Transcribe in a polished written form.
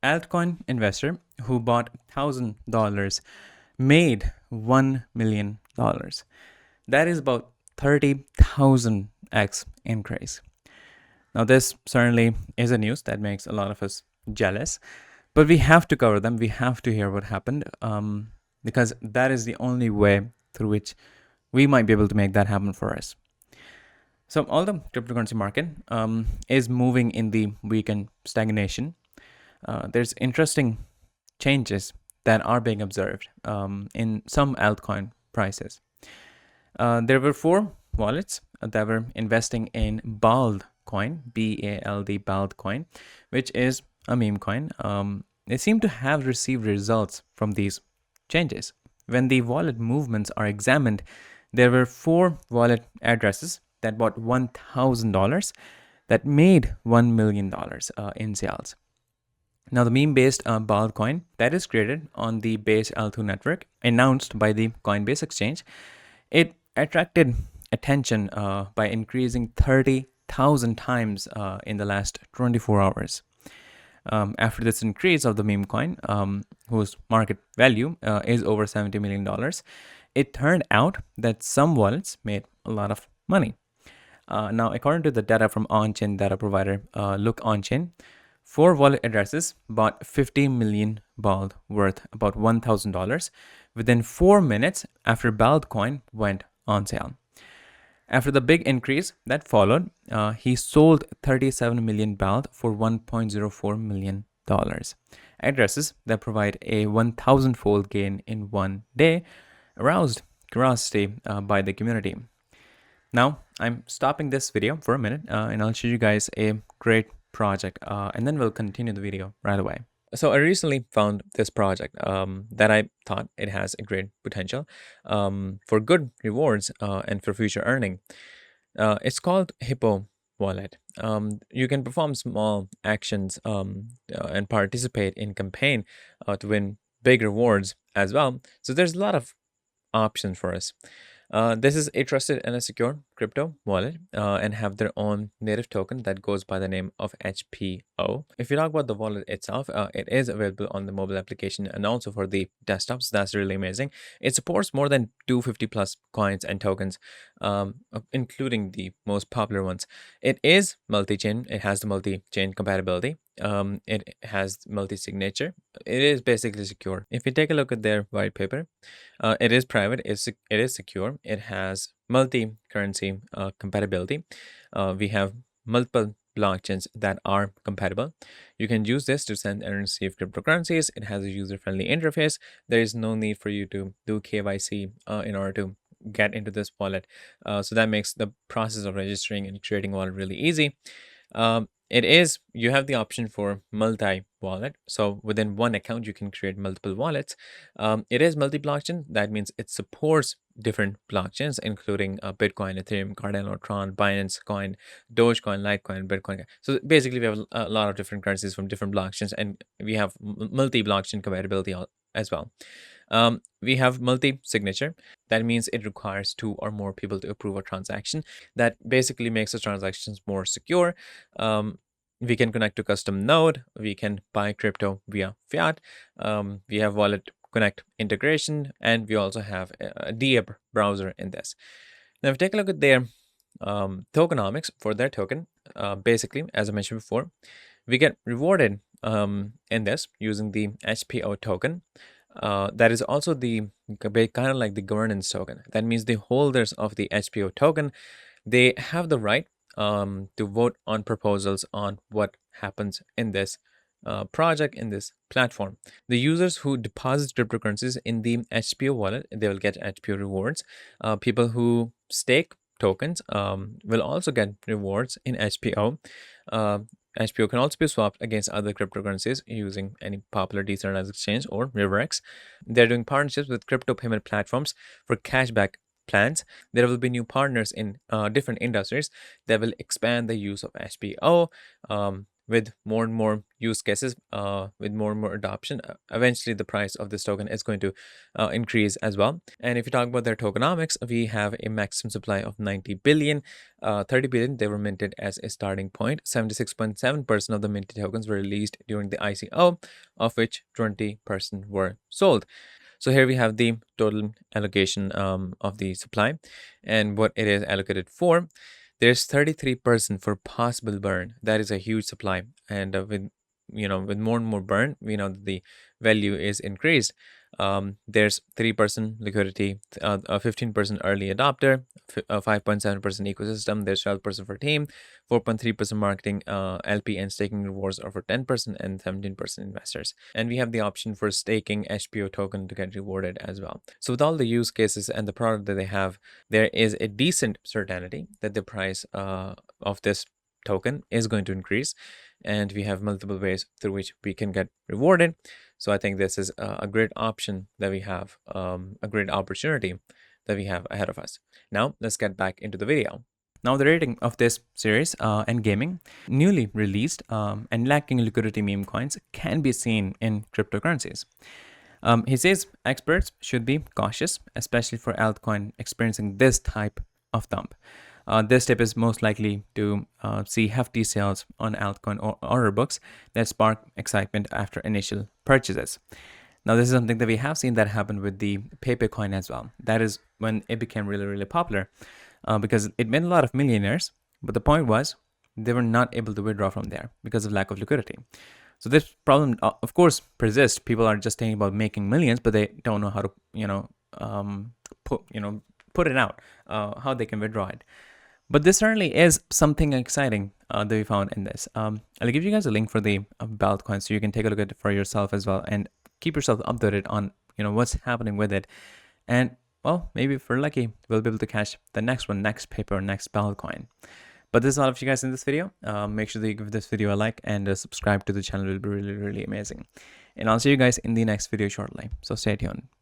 altcoin investor who bought $1,000 made $1 million. That is about 30,000x increase. Now, this certainly is a news that makes a lot of us jealous, but we have to cover them. We have to hear what happened because that is the only way through which we might be able to make that happen for us. So, all the cryptocurrency market is moving in the weekend stagnation. There's interesting changes that are being observed in some altcoin prices. There were 4 wallets that were investing in BALD coin, B-A-L-D, BALD coin, which is a meme coin. They seem to have received results from these changes. When the wallet movements are examined, there were 4 wallet addresses that bought $1,000 that made $1 million in sales. Now, the meme-based BALD coin that is created on the Base L2 network, announced by the Coinbase exchange, it attracted attention by increasing 30,000 times in the last 24 hours. After this increase of the meme coin, whose market value is over $70 million, it turned out that some wallets made a lot of money. Now, according to the data from on-chain data provider Look On-chain, 4 wallet addresses bought 50 million BALD, worth about $1,000, within 4 minutes after BALD coin went on sale. After the big increase that followed, he sold 37 million BALD for $1.04 million. Addresses that provide a 1,000-fold gain in one day aroused curiosity by the community. Now, I'm stopping this video for a minute and I'll show you guys a great project and then we'll continue the video right away. So I recently found this project that I thought it has a great potential for good rewards and for future earning. It's called Hippo Wallet. You can perform small actions and participate in campaign to win big rewards as well. So there's a lot of options for us. This is a trusted and a secure crypto wallet and have their own native token that goes by the name of HPO. If you talk about the wallet itself, it is available on the mobile application and also for the desktops. That's really amazing. It supports more than 250 plus coins and tokens, including the most popular ones. It is multi-chain. It has the multi-chain compatibility. It has multi-signature. It is basically secure. If you take a look at their white paper, it is private. It is secure. It has multi-currency compatibility. We have multiple blockchains that are compatible. You can use this to send and receive cryptocurrencies. It has a user-friendly interface. There is no need for you to do KYC in order to get into this wallet. So that makes the process of registering and creating a wallet really easy. You have the option for multi-wallet. So within one account, you can create multiple wallets. It is multi-blockchain. That means it supports different blockchains, including Bitcoin, Ethereum, Cardona, Tron, Binance Coin, Dogecoin, Litecoin, Bitcoin. So basically, we have a lot of different currencies from different blockchains, and we have multi-blockchain compatibility as well. We have multi-signature. That means it requires 2 or more people to approve a transaction. That basically makes the transactions more secure. We can connect to custom node. We can buy crypto via fiat. We have wallet connect integration, and we also have a DA browser in this. Now, if you take a look at their tokenomics for their token, basically, as I mentioned before, we get rewarded in this using the HPO token. That is also the kind of like the governance token. That means the holders of the HPO token, they have the right to vote on proposals on what happens in this project, in this platform. The users who deposit cryptocurrencies in the HPO wallet, they will get HPO rewards. People who stake tokens will also get rewards in HPO. HPO can also be swapped against other cryptocurrencies using any popular decentralized exchange or RiverX. They're doing partnerships with crypto payment platforms for cashback plans. There will be new partners in different industries that will expand the use of HPO. with more and more use cases, with more and more adoption, eventually the price of this token is going to increase as well. And if you talk about their tokenomics, we have a maximum supply of 90 billion. 30 billion, they were minted as a starting point. 76.7% of the minted tokens were released during the ICO, of which 20% were sold. So here we have the total allocation of the supply and what it is allocated for. There's 33% for possible burn. That is a huge supply, and with more and more burn, we know that the value is increased. There's 3% liquidity, 15% early adopter, 5.7% ecosystem. There's 12% for team, 4.3% marketing, LP and staking rewards are for 10% and 17% investors. And we have the option for staking HPO token to get rewarded as well. So with all the use cases and the product that they have, there is a decent certainty that the price of this token is going to increase, and we have multiple ways through which we can get rewarded. So I think this is a great option that we have, a great opportunity that we have ahead of us. Now let's get back into the video. Now the rating of this series and gaming, newly released and lacking liquidity meme coins can be seen in cryptocurrencies. He says experts should be cautious, especially for altcoin experiencing this type of dump. This tip is most likely to see hefty sales on altcoin order books that spark excitement after initial purchases. Now, this is something that we have seen that happen with the Pepe coin as well. That is when it became really, really popular because it made a lot of millionaires. But the point was they were not able to withdraw from there because of lack of liquidity. So this problem, of course, persists. People are just thinking about making millions, but they don't know how to, put it out, how they can withdraw it. But this certainly is something exciting that we found in this. I'll give you guys a link for the altcoin so you can take a look at it for yourself as well and keep yourself updated on what's happening with it. And well, maybe if we're lucky, we'll be able to catch the next one, next paper, next altcoin. But this is all of you guys in this video. Make sure that you give this video a like and subscribe to the channel. It will be really, really amazing. And I'll see you guys in the next video shortly. So stay tuned.